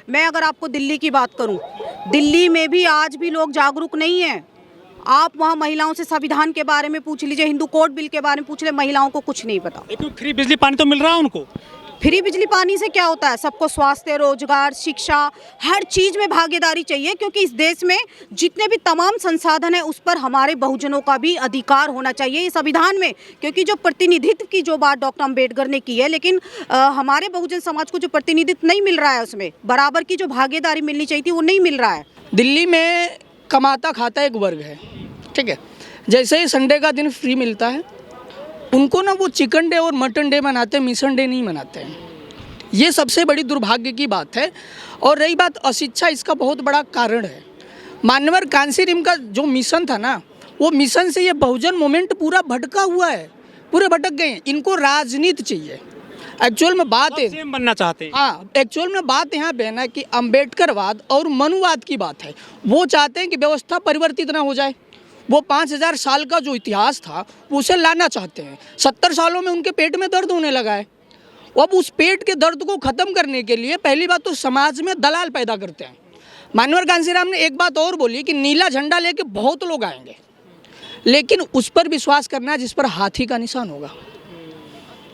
मैं अगर आपको दिल्ली की बात करूं, दिल्ली में भी आज भी लोग जागरूक नहीं हैं। आप वहाँ महिलाओं से संविधान के बारे में पूछ लीजिए, हिंदू कोड बिल के बारे में पूछ ले, महिलाओं को कुछ नहीं पता। लेकिन फ्री बिजली पानी तो मिल रहा है उनको। फ्री बिजली पानी से क्या होता है? सबको स्वास्थ्य, रोजगार, शिक्षा, हर चीज में भागीदारी चाहिए, क्योंकि इस देश में जितने भी तमाम संसाधन है उस पर हमारे बहुजनों का भी अधिकार होना चाहिए इस संविधान में। क्योंकि जो प्रतिनिधित्व की जो बात डॉक्टर अम्बेडकर ने की है, लेकिन हमारे बहुजन समाज को जो प्रतिनिधित्व नहीं मिल रहा है, उसमें बराबर की जो भागीदारी मिलनी चाहिए थी वो नहीं मिल रहा है। दिल्ली में कमाता खाता एक वर्ग है, ठीक है। जैसे ही संडे का दिन फ्री मिलता है, उनको ना वो चिकन डे और मटन डे मनाते हैं, मिशन डे नहीं मनाते हैं। ये सबसे बड़ी दुर्भाग्य की बात है। और रही बात अशिक्षा, इसका बहुत बड़ा कारण है। मानवर कांसीराम का जो मिशन था ना, वो मिशन से ये बहुजन मूवमेंट पूरा भटका हुआ है, पूरे भटक गए हैं। इनको राजनीति चाहिए। एक्चुअल में बात है, सीएम बनना चाहते हैं। हाँ, एक्चुअल में बात यहाँ पे है ना कि अम्बेडकरवाद और मनुवाद की बात है। वो चाहते हैं कि व्यवस्था परिवर्तित ना हो जाए। वो 5000 साल का जो इतिहास था वो उसे लाना चाहते हैं। 70 सालों में उनके पेट में दर्द होने लगा है। अब उस पेट के दर्द को ख़त्म करने के लिए पहली बात तो समाज में दलाल पैदा करते हैं। मानवर कांसीराम ने एक बात और बोली कि नीला झंडा लेके बहुत लोग आएंगे, लेकिन उस पर विश्वास करना जिस पर हाथी का निशान होगा।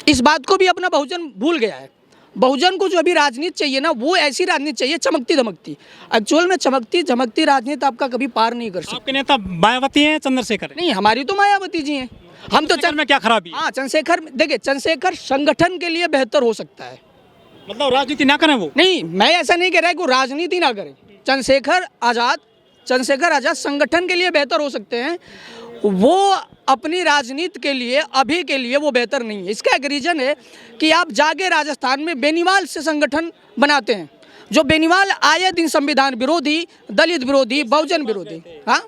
इस बात को भी अपना बहुजन भूल गया है। बहुजन को जो अभी राजनीति चाहिए ना, वो ऐसी राजनीति चाहिए चमकती धमकती। एक्चुअल में चमकती झमकती राजनीति आपका कभी पार नहीं कर सकती। आपके नेता मायावती हैं, चंद्रशेखर नहीं, हमारी तो मायावती जी हैं। हम तो में क्या खराबी? हाँ, चंद्रशेखर, देखिए चंद्रशेखर संगठन के लिए बेहतर हो सकता है। मतलब राजनीति ना करें वो? नहीं, मैं ऐसा नहीं कह रहा है कि वो राजनीति ना करें। चंद्रशेखर आज़ाद संगठन के लिए बेहतर हो सकते हैं। वो अपनी राजनीति के लिए अभी के लिए वो बेहतर नहीं है। इसका एक रीज़न है कि आप जाके राजस्थान में बेनीवाल से संगठन बनाते हैं, जो बेनीवाल आए दिन संविधान विरोधी, दलित विरोधी, बहुजन विरोधी। हाँ,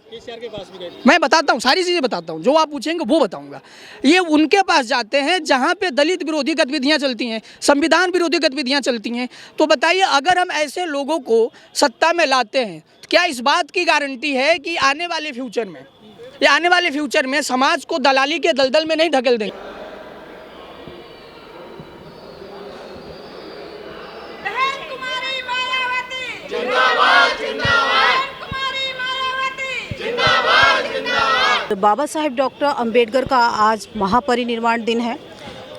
मैं बताता हूँ, सारी चीज़ें बताता हूँ, जो आप पूछेंगे वो बताऊँगा। ये उनके पास जाते हैं जहाँ पे दलित विरोधी गतिविधियाँ चलती हैं, संविधान विरोधी गतिविधियाँ चलती हैं। तो बताइए, अगर हम ऐसे लोगों को सत्ता में लाते हैं, क्या इस बात की गारंटी है कि आने वाले फ्यूचर में समाज को दलाली के दलदल में नहीं ढकेल देंगे? बाबा साहेब डॉक्टर अंबेडकर का आज महापरिनिर्वाण दिन है,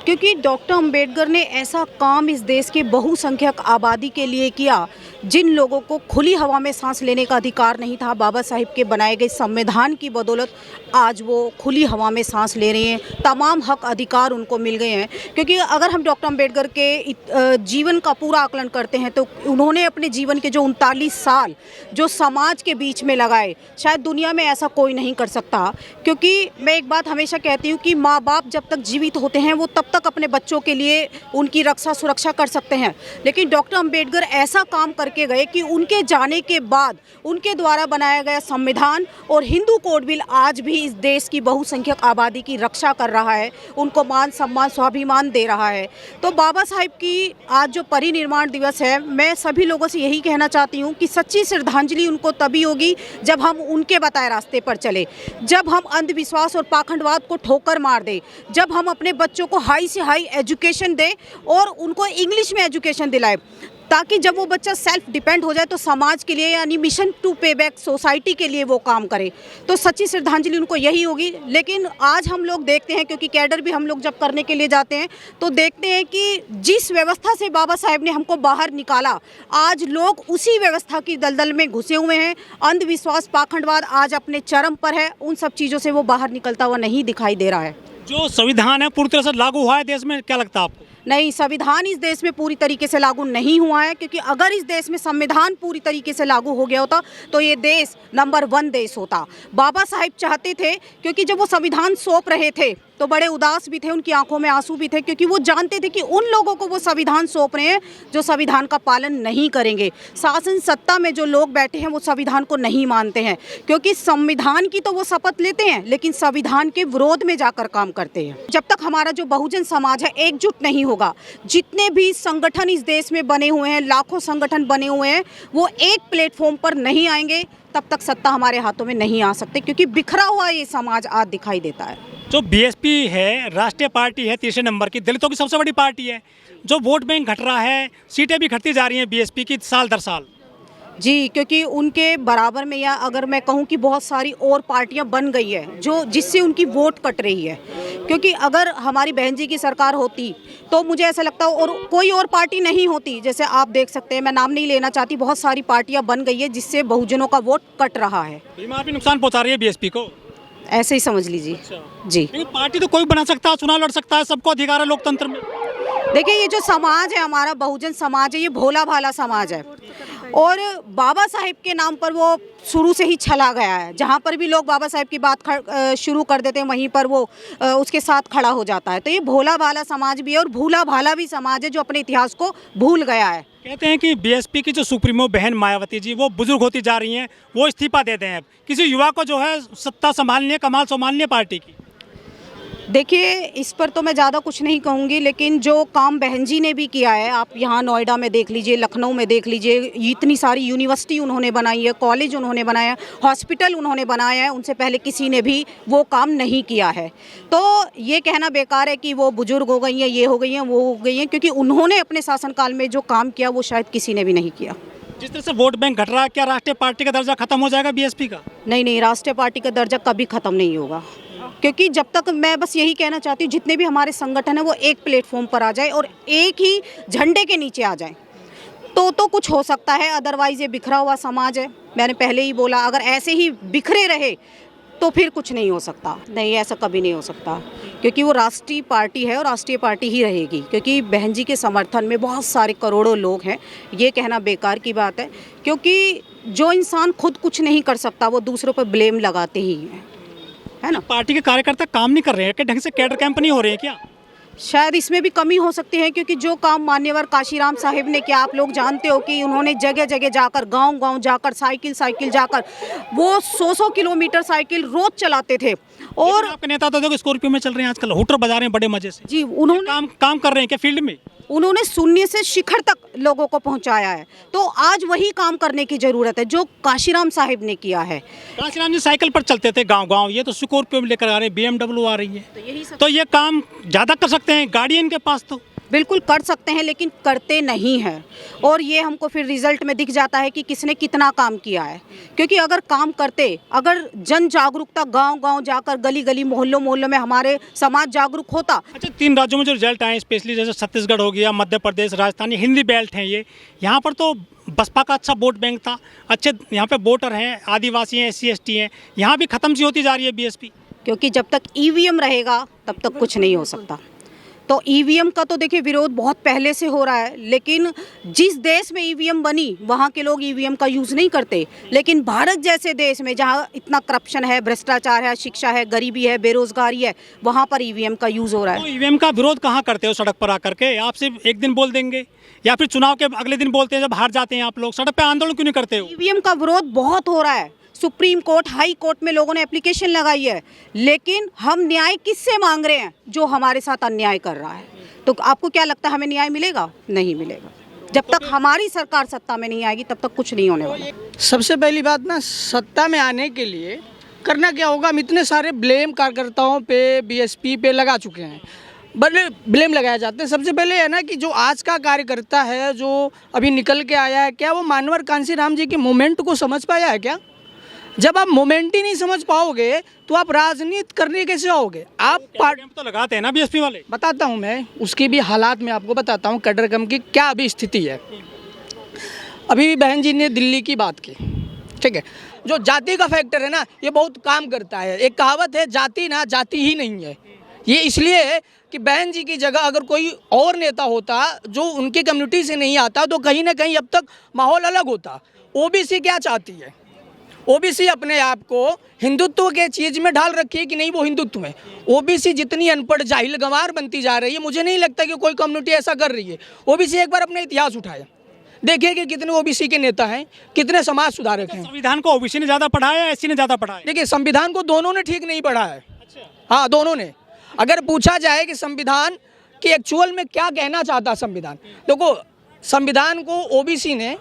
क्योंकि डॉक्टर अंबेडकर ने ऐसा काम इस देश की बहुसंख्यक आबादी के लिए किया जिन लोगों को खुली हवा में सांस लेने का अधिकार नहीं था। बाबा साहिब के बनाए गए संविधान की बदौलत आज वो खुली हवा में सांस ले रहे हैं, तमाम हक अधिकार उनको मिल गए हैं। क्योंकि अगर हम डॉक्टर अंबेडकर के जीवन का पूरा आकलन करते हैं तो उन्होंने अपने जीवन के जो 39 साल जो समाज के बीच में लगाए, शायद दुनिया में ऐसा कोई नहीं कर सकता। क्योंकि मैं एक बात हमेशा कहती हूँ कि माँ बाप जब तक जीवित होते हैं वो तब तक अपने बच्चों के लिए उनकी रक्षा सुरक्षा कर सकते हैं, लेकिन डॉक्टर अंबेडकर ऐसा काम करके गए कि उनके जाने के बाद उनके द्वारा बनाया गया संविधान और हिंदू कोड बिल आज भी इस देश की बहुसंख्यक आबादी की रक्षा कर रहा है, उनको मान सम्मान स्वाभिमान दे रहा है। तो बाबा साहिब की आज जो परिनिर्वाण दिवस है, मैं सभी लोगों से यही कहना चाहती हूँ कि सच्ची श्रद्धांजलि उनको तभी होगी जब हम उनके बताए रास्ते पर चले, जब हम अंधविश्वास और पाखंडवाद को ठोकर मार दें, जब हम अपने बच्चों को हाई से हाई एजुकेशन दें और उनको इंग्लिश में एजुकेशन दिलाएं, ताकि जब वो बच्चा सेल्फ डिपेंड हो जाए तो समाज के लिए यानी मिशन टू पे बैक सोसाइटी के लिए वो काम करे। तो सच्ची श्रद्धांजलि उनको यही होगी। लेकिन आज हम लोग देखते हैं, क्योंकि कैडर भी हम लोग जब करने के लिए जाते हैं तो देखते हैं कि जिस व्यवस्था से बाबा साहेब ने हमको बाहर निकाला, आज लोग उसी व्यवस्था की दलदल में घुसे हुए हैं। अंधविश्वास पाखंडवाद आज अपने चरम पर है, उन सब चीज़ों से वो बाहर निकलता हुआ नहीं दिखाई दे रहा है। जो संविधान है पूरी तरह से लागू हुआ है देश में, क्या लगता है आपको? नहीं, संविधान इस देश में पूरी तरीके से लागू नहीं हुआ है, क्योंकि अगर इस देश में संविधान पूरी तरीके से लागू हो गया होता तो ये देश नंबर 1 देश होता। बाबा साहिब चाहते थे, क्योंकि जब वो संविधान सौंप रहे थे तो बड़े उदास भी थे, उनकी आंखों में आंसू भी थे, क्योंकि वो जानते थे कि उन लोगों को वो संविधान सौंप रहे हैं जो संविधान का पालन नहीं करेंगे। शासन सत्ता में जो लोग बैठे हैं वो संविधान को नहीं मानते हैं, क्योंकि संविधान की तो वो शपथ लेते हैं लेकिन संविधान के विरोध में जाकर काम करते हैं। जब तक हमारा जो बहुजन समाज है एकजुट नहीं होगा, जितने भी संगठन इस देश में बने हुए हैं, लाखों संगठन बने हुए हैं, वो एक प्लेटफॉर्म पर नहीं आएंगे, तब तक सत्ता हमारे हाथों में नहीं आ सकते, क्योंकि बिखरा हुआ ये समाज आज दिखाई देता है। जो बीएसपी है राष्ट्रीय पार्टी है, तीसरे नंबर की, दलितों की सबसे बड़ी पार्टी है, जो वोट बैंक घट रहा है, सीटें भी घटती जा रही हैं बीएसपी की साल दर साल। जी, क्योंकि उनके बराबर में, या अगर मैं कहूँ कि बहुत सारी और पार्टियां बन गई है जो जिससे उनकी वोट कट रही है। क्योंकि अगर हमारी बहन जी की सरकार होती तो मुझे ऐसा लगता है, और कोई और पार्टी नहीं होती, जैसे आप देख सकते हैं, मैं नाम नहीं लेना चाहती, बहुत सारी पार्टियां बन गई है जिससे बहुजनों का वोट कट रहा है। बीमार भी नुकसान पहुंचा रही है बीएसपी को, ऐसे ही समझ लीजिए। जी, लेकिन पार्टी तो कोई बना सकता है, चुनाव लड़ सकता है, सबको अधिकार है लोकतंत्र में। देखिए, ये जो समाज है हमारा बहुजन समाज है, ये भोला भाला समाज है, और बाबा साहेब के नाम पर वो शुरू से ही छला गया है। जहाँ पर भी लोग बाबा साहेब की बात शुरू कर देते हैं, वहीं पर वो उसके साथ खड़ा हो जाता है। तो ये भोला भाला समाज भी है और भूला भाला भी समाज है जो अपने इतिहास को भूल गया है। कहते हैं कि बीएसपी की जो सुप्रीमो बहन मायावती जी, वो बुजुर्ग होती जा रही हैं, वो इस्तीफा देते हैं। किसी युवा को जो है सत्ता संभालनी है, कमाल संभालनी है पार्टी की। देखिए, इस पर तो मैं ज़्यादा कुछ नहीं कहूँगी, लेकिन जो काम बहन जी ने भी किया है, आप यहाँ नोएडा में देख लीजिए, लखनऊ में देख लीजिए, इतनी सारी यूनिवर्सिटी उन्होंने बनाई है, कॉलेज उन्होंने बनाया, हॉस्पिटल उन्होंने बनाया है, उनसे पहले किसी ने भी वो काम नहीं किया है। तो ये कहना बेकार है कि वो बुजुर्ग हो गई हैं, ये हो गई हैं, वो हो गई हैं, क्योंकि उन्होंने अपने शासनकाल में जो काम किया वो शायद किसी ने भी नहीं किया। जिस तरह से वोट बैंक घट रहा है, क्या राष्ट्रीय पार्टी का दर्जा खत्म हो जाएगा बीएसपी का? नहीं, राष्ट्रीय पार्टी का दर्जा कभी ख़त्म नहीं होगा, क्योंकि जब तक, मैं बस यही कहना चाहती हूँ, जितने भी हमारे संगठन है वो एक प्लेटफॉर्म पर आ जाए और एक ही झंडे के नीचे आ जाए तो कुछ हो सकता है। अदरवाइज ये बिखरा हुआ समाज है, मैंने पहले ही बोला, अगर ऐसे ही बिखरे रहे तो फिर कुछ नहीं हो सकता। नहीं, ऐसा कभी नहीं हो सकता, क्योंकि वो राष्ट्रीय पार्टी है और राष्ट्रीय पार्टी ही रहेगी, क्योंकि बहन जी के समर्थन में बहुत सारे करोड़ों लोग हैं। ये कहना बेकार की बात है, क्योंकि जो इंसान खुद कुछ नहीं कर सकता वो दूसरों पर ब्लेम लगाते ही हैं, है ना। पार्टी के कार्यकर्ता काम नहीं कर रहे हैं, कि ढंग से कैडर कैंप नहीं हो रहे हैं क्या? शायद इसमें भी कमी हो सकती है, क्योंकि जो काम मान्यवर काशीराम साहिब ने किया, आप लोग जानते हो कि उन्होंने जगह जगह जाकर, गांव-गांव जाकर, साइकिल जाकर, वो 100 किलोमीटर साइकिल रोज चलाते थे। और आपके नेता तो देखो स्कॉर्पियो में चल रहे हैं आजकल, हुटर बजा रहे हैं बड़े मजे से। जी, उन्होंने काम कर रहे हैं क्या फील्ड में? उन्होंने शून्य से शिखर तक लोगों को पहुंचाया है। तो आज वही काम करने की ज़रूरत है जो काशीराम साहिब ने किया है। काशीराम जी साइकिल पर चलते थे गांव-गांव, ये तो स्कॉर्पियो में लेकर आ रहे हैं, BMW आ रही है। तो ये काम ज़्यादा कर सकते हैं, गाड़ी इनके पास तो बिल्कुल कर सकते हैं, लेकिन करते नहीं हैं, और ये हमको फिर रिजल्ट में दिख जाता है कि किसने कितना काम किया है। क्योंकि अगर काम करते, अगर जन जागरूकता गांव-गांव जाकर, गली-गली, मोहल्लों में हमारे समाज जागरूक होता। अच्छा, 3 राज्यों में जो रिजल्ट आए, स्पेशली जैसे छत्तीसगढ़ हो गया, मध्य प्रदेश, राजस्थान, हिंदी बेल्ट हैं ये, यहाँ पर तो बसपा का अच्छा वोट बैंक था, अच्छे यहाँ पे वोटर हैं, आदिवासी हैं, SC ST हैं, यहाँ भी खत्म सी होती जा रही है बीएसपी। क्योंकि जब तक EVM रहेगा तब तक कुछ नहीं हो सकता। तो EVM का तो देखिए विरोध बहुत पहले से हो रहा है, लेकिन जिस देश में EVM बनी वहाँ के लोग EVM का यूज़ नहीं करते। लेकिन भारत जैसे देश में जहाँ इतना करप्शन है, भ्रष्टाचार है, शिक्षा है, गरीबी है, बेरोजगारी है, वहाँ पर EVM का यूज़ हो रहा है। तो EVM का विरोध कहाँ करते हो सड़क पर आकर के? आप सिर्फ एक दिन बोल देंगे या फिर चुनाव के अगले दिन बोलते हैं जब हार जाते हैं आप लोग? सड़क पर आंदोलन क्यों नहीं करते हो? EVM का विरोध बहुत हो रहा है, सुप्रीम कोर्ट, हाई कोर्ट में लोगों ने एप्लीकेशन लगाई है, लेकिन हम न्याय किससे मांग रहे हैं? जो हमारे साथ अन्याय कर रहा है। तो आपको क्या लगता है हमें न्याय मिलेगा? नहीं मिलेगा। जब तक हमारी सरकार सत्ता में नहीं आएगी तब तक कुछ नहीं होने वाला। सबसे पहली बात ना, सत्ता में आने के लिए करना क्या होगा, हम इतने सारे ब्लेम कार्यकर्ताओं पे, बीएसपी पे लगा चुके हैं, बड़े ब्लेम लगाए जाते हैं। सबसे पहले है ना कि जो आज का कार्यकर्ता है, जो अभी निकल के आया है, क्या वो मानवर कांशीराम जी के मोमेंट को समझ पाया है क्या? जब आप मोमेंट ही नहीं समझ पाओगे तो आप राजनीति करने कैसे आओगे? आप कैडर तो लगाते हैं ना बीएसपी वाले। बताता हूँ मैं, उसकी भी हालात में आपको बताता हूँ, कैडर कैंप की क्या अभी स्थिति है। अभी बहन जी ने दिल्ली की बात की, ठीक है। जो जाति का फैक्टर है ना, ये बहुत काम करता है। एक कहावत है, जाति ना जाति ही नहीं है। ये इसलिए है कि बहन जी की जगह अगर कोई और नेता होता जो उनकी कम्युनिटी से नहीं आता तो कहीं ना कहीं अब तक माहौल अलग होता। ओबीसी क्या चाहती है? ओबीसी अपने आप को हिंदुत्व के चीज़ में ढाल रखी है कि नहीं वो हिंदुत्व में। ओबीसी जितनी अनपढ़ जाहिल गंवार बनती जा रही है, मुझे नहीं लगता कि कोई कम्युनिटी ऐसा कर रही है। ओबीसी एक बार अपना इतिहास उठाए, देखिए कि कितने ओबीसी के नेता हैं, कितने समाज सुधारक हैं। संविधान को ओबीसी ने ज़्यादा पढ़ा है, SC ने ज़्यादा पढ़ा है? देखिए, संविधान को दोनों ने ठीक नहीं पढ़ा है। हाँ, दोनों ने। अगर पूछा जाए कि संविधान कि एक्चुअल में क्या कहना चाहता संविधान, देखो संविधान को ओबीसी ने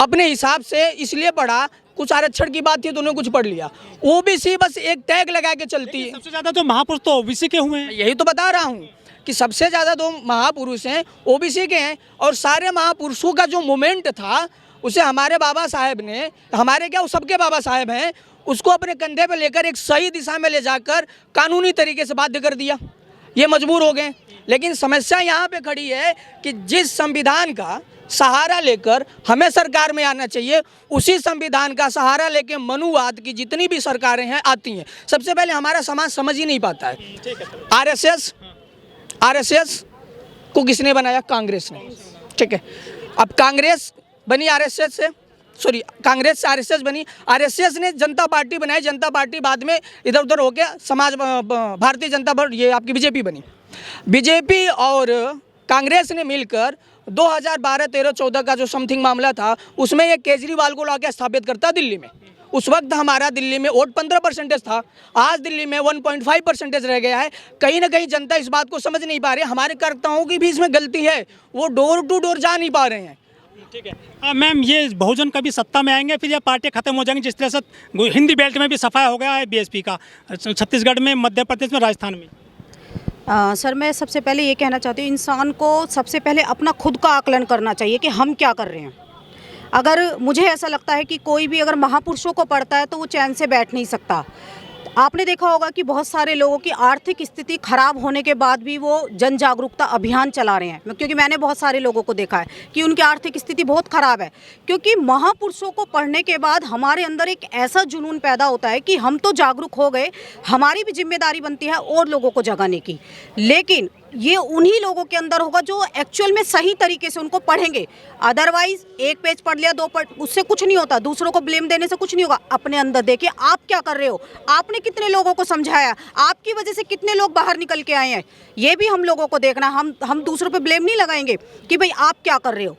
अपने हिसाब से इसलिए पढ़ा, कुछ आरक्षण की बात थी तो उन्होंने कुछ पढ़ लिया। ओबीसी बस एक टैग लगा के चलती है। सबसे ज़्यादा तो महापुरुष तो ओबीसी के हुए हैं। यही तो बता रहा हूँ कि सबसे ज़्यादा दो महापुरुष हैं ओबीसी के हैं, और सारे महापुरुषों का जो मूवमेंट था उसे हमारे बाबा साहेब ने, हमारे क्या वो सबके बाबा साहेब हैं, उसको अपने कंधे पे लेकर एक सही दिशा में ले जाकर कानूनी तरीके से बाध्य कर दिया। ये मजबूर हो गए। लेकिन समस्या यहाँ पे खड़ी है कि जिस संविधान का सहारा लेकर हमें सरकार में आना चाहिए, उसी संविधान का सहारा लेके मनुवाद की जितनी भी सरकारें हैं आती हैं। सबसे पहले हमारा समाज समझ ही नहीं पाता है। आरएसएस को किसने बनाया? कांग्रेस ने। ठीक है, अब कांग्रेस बनी आरएसएस से, सॉरी कांग्रेस से आरएसएस बनी, आरएसएस ने जनता पार्टी बनाई, जनता पार्टी बाद में इधर उधर हो गया, समाज भारतीय जनता पार्टी, ये आपकी बीजेपी बनी। बीजेपी और कांग्रेस ने मिलकर 2012, 13, 14 का जो समथिंग मामला था उसमें ये केजरीवाल को लाके स्थापित करता दिल्ली में। उस वक्त हमारा दिल्ली में वोट 15% था, आज दिल्ली में 1.5% रह गया है। कहीं ना कहीं जनता इस बात को समझ नहीं पा रही, हमारे कार्यकर्ताओं की भी इसमें गलती है, वो डोर टू डोर जा नहीं पा रहे हैं। ठीक है मैम, ये बहुजन कभी सत्ता में आएंगे फिर ये पार्टी खत्म हो जाएंगी, जिस तरह से हिंदी बेल्ट में भी सफाया हो गया है बीएसपी का, छत्तीसगढ़ में, मध्य प्रदेश में, राजस्थान में। सर मैं सबसे पहले ये कहना चाहती हूँ, इंसान को सबसे पहले अपना खुद का आकलन करना चाहिए कि हम क्या कर रहे हैं। अगर मुझे ऐसा लगता है कि कोई भी अगर महापुरुषों को पढ़ता है तो वो चैन से बैठ नहीं सकता। आपने देखा होगा कि बहुत सारे लोगों की आर्थिक स्थिति खराब होने के बाद भी वो जन जागरूकता अभियान चला रहे हैं, क्योंकि मैंने बहुत सारे लोगों को देखा है कि उनकी आर्थिक स्थिति बहुत खराब है। क्योंकि महापुरुषों को पढ़ने के बाद हमारे अंदर एक ऐसा जुनून पैदा होता है कि हम तो जागरूक हो गए, हमारी भी जिम्मेदारी बनती है और लोगों को जगाने की। लेकिन ये उन्हीं लोगों के अंदर होगा जो एक्चुअल में सही तरीके से उनको पढ़ेंगे। अदरवाइज एक पेज पढ़ लिया, 2 पढ़, उससे कुछ नहीं होता, दूसरों को ब्लेम देने से कुछ नहीं होगा। अपने अंदर देखिए आप क्या कर रहे हो, आपने कितने लोगों को समझाया, आपकी वजह से कितने लोग बाहर निकल के आए हैं, ये भी हम लोगों को देखना। हम दूसरों पे ब्लेम नहीं लगाएंगे कि भाई आप क्या कर रहे हो।